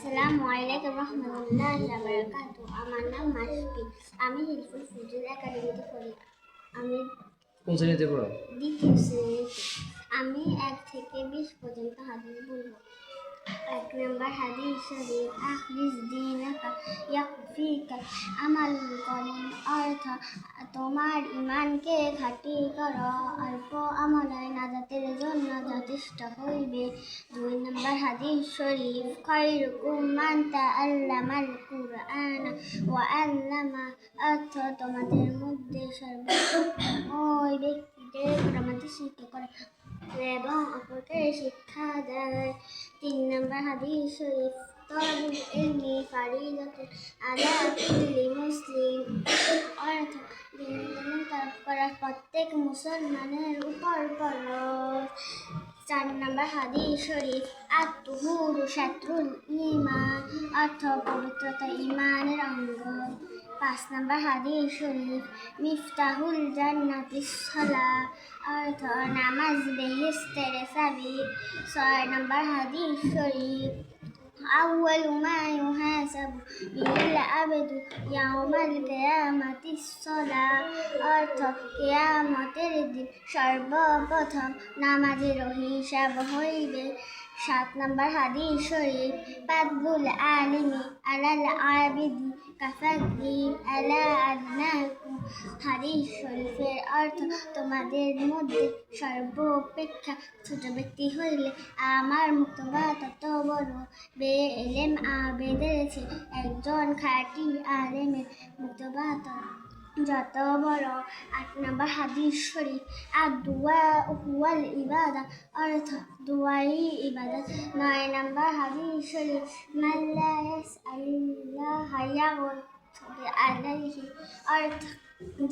আসসালামু আলাইকুম রহমতুল্লাহি ওয়া বারাকাতুহু। আমার নাম মাসফি। আমি হিলফুল ফুজুল একাডেমিতে পড়ি। আমি কোন শ্রেণীতে পড়ো? দ্বিতীয় শ্রেণীতে। আমি 1 থেকে 20 পর্যন্ত হাদিস বলবো। 1 নম্বর হাদিস শরীফ, আখলিস দীনাকা ইয়াকফিকা আমালুল কলিল, অর্থ তোমার ঈমানকে খাঁটি করো, অল্প আমলই নাজাতের জন্য যথেষ্ট হইবে। 2 নম্বর হাদিস শরীফ, খায়রুকুম মান তাআল্লামাল কুরআন ওয়া আল্লামা, অর্থ তোমাদের মধ্যে সর্বোত্তম ওই ব্যক্তি যে কোরআনকে শিক্ষা করে এবং অপরকে শিক্ষা দেয়। 3 নম্বর হাদিস শরীফ, তলাবুল ইলমি ফারিদাতুন আলা কুল্লি মুসলিম, অর্থ দিনের তলব করা প্রত্যেক মুসলমানের উপর ফরজ। 4 নম্বর হাদিস শরীফ, আত-তুহুরু শাতরুল ঈমান, অর্থ পবিত্রতা ঈমানের অঙ্গ। 5 নম্বর হাদিস শরীফ, মিফতাহুল জান্নাতিস সালাহ, অর্থ নামাজ বেহেশতের চাবি। 6 নম্বর হাদিস শরীফ, আউয়ালু মা ইউহাসাবু বিহিল আবদু ইয়াউমাল কিয়ামাতিস সালাহ, অর্থ কিয়ামতের দিন সর্বপ্রথম নামাজের হিসাব হইবে। 7 নম্বর হাদিস শরীফ, ফাদলুল আলিমি আলাল আবিদি কাফাদলি আলা আদনাকুম, হাদিস শরীফের অর্থ তোমাদের মধ্যে সর্বাপেক্ষা ছোট ব্যক্তি হইলে আমার মুক্তবা তত বড়। বেএলেম আবেদের চেয়ে একজন খাঁটি আলেমের মুক্তবা যত বড়। 8 নম্বর হাদিস শরীফ, আদ-দুআ হুয়াল ইবাদা, অর্থ দোয়াই ইবাদত। 9 নম্বর হাদিস শরীফ, মান লা ইয়াসআলিল্লাহা ইয়াগফির আলাইহি, অর্থ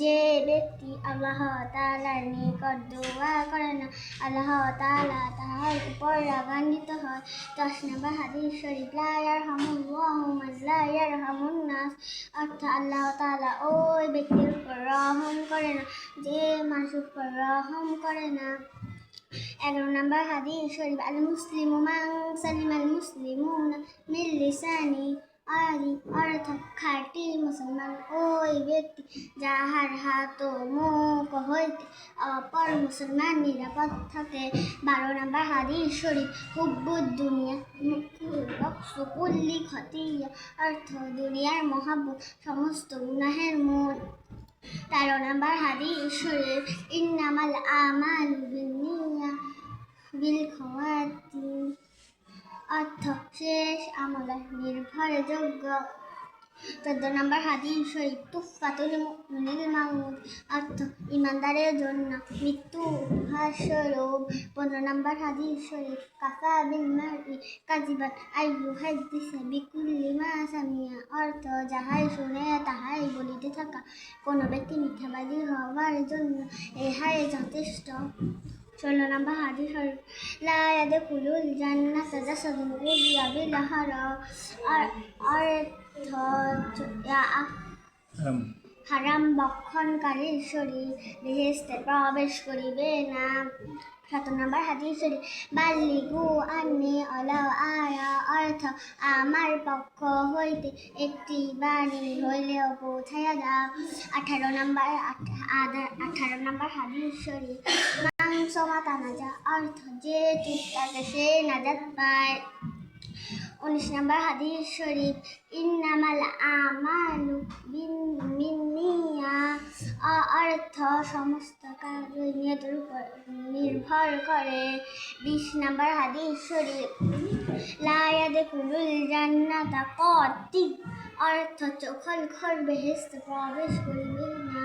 যে ব্যক্তি আল্লাহ তাআলার নিকট দোয়া করে না, আল্লাহ তাআলা তাহার উপর রাগান্বিত হয়। 10 নম্বর হাদিস শরীফ, লা ইয়ারহামুল্লাহু মান লা ইয়ারহামুন নাস, অর্থ আল্লাহ তাআলা ওই ব্যক্তির উপর রহম করে না যে মানুষের উপর রহম করে না। 11 নম্বর হাদিস শরীফ, আল মুসলিমু মান সালিমাল মুসলিমুনা মিন লিসানি আদি, অর্থ খাঁটি মুসলমান ওই ব্যক্তি যাহার হাত ও মুখ হইতে অপর মুসলমান নিরাপদ থাকে। 12 নম্বর হাদিস শরীফ, হুব্বুদ দুনিয়া কুল্লি খতিয়া, অর্থ দুনিয়ার মহাব্বত সমস্ত গুনাহের মূল। 13 নম্বর হাদিস শরীফ, ইন্নামাল আমালু বিন্নিয়াত বিল খাওয়াতিম, অর্থ শেষ আমলের নির্ভরযোগ্য। 14 নম্বর হাদিস শরীফ, তুহফাতুল মুমিনিল মাউত, অর্থ ঈমানদারের জন্য মৃত্যু উপহারস্বরূপ। 15 নম্বর হাদিস শরীফ, কাফা বিল মারই কাযিবান আইয়ুহাদ্দিসা বিকুল্লি মা সামিয়া, অর্থ যাহাই শুনে তাহাই বলিতে থাকা। কোন ব্যক্তি মিথ্যাবাদী হওয়ার জন্য ইহাই যথেষ্ট। 16 নম্বর হাদিস শরীফ, লা ইয়াদখুলুল জান্নাতা জাসাদুন উযিয়া বিল হারাম, অর্থ হারাম ভক্ষণকারীর শরীর বেহেশতে প্রবেশ করিবে না। 17 নম্বর হাদিস শরীফ, বাল্লিগু আন্নি ওয়ালাউ আয়া, অর্থ আমার পক্ষ হইতে একটি বাণী হইলেও পৌঁছাইয়া দাও। 18 নম্বর হাদিস শরীফ, মান সামাতা নাজা, অর্থ যে চুপ থাকে সে নাজাত পায়। 19 নম্বর হাদিস শরীফ, ইন্নামাল আমালু বিন্নিয়াত, অর্থ সমস্ত কাজ নিয়তের উপর নির্ভর করে। 20 নম্বর হাদিস শরীফ, লা ইয়াদখুলুল জান্নাতা কাতিব, অর্থ চোখলখোর বেহেশতে প্রবেশ করিবে না।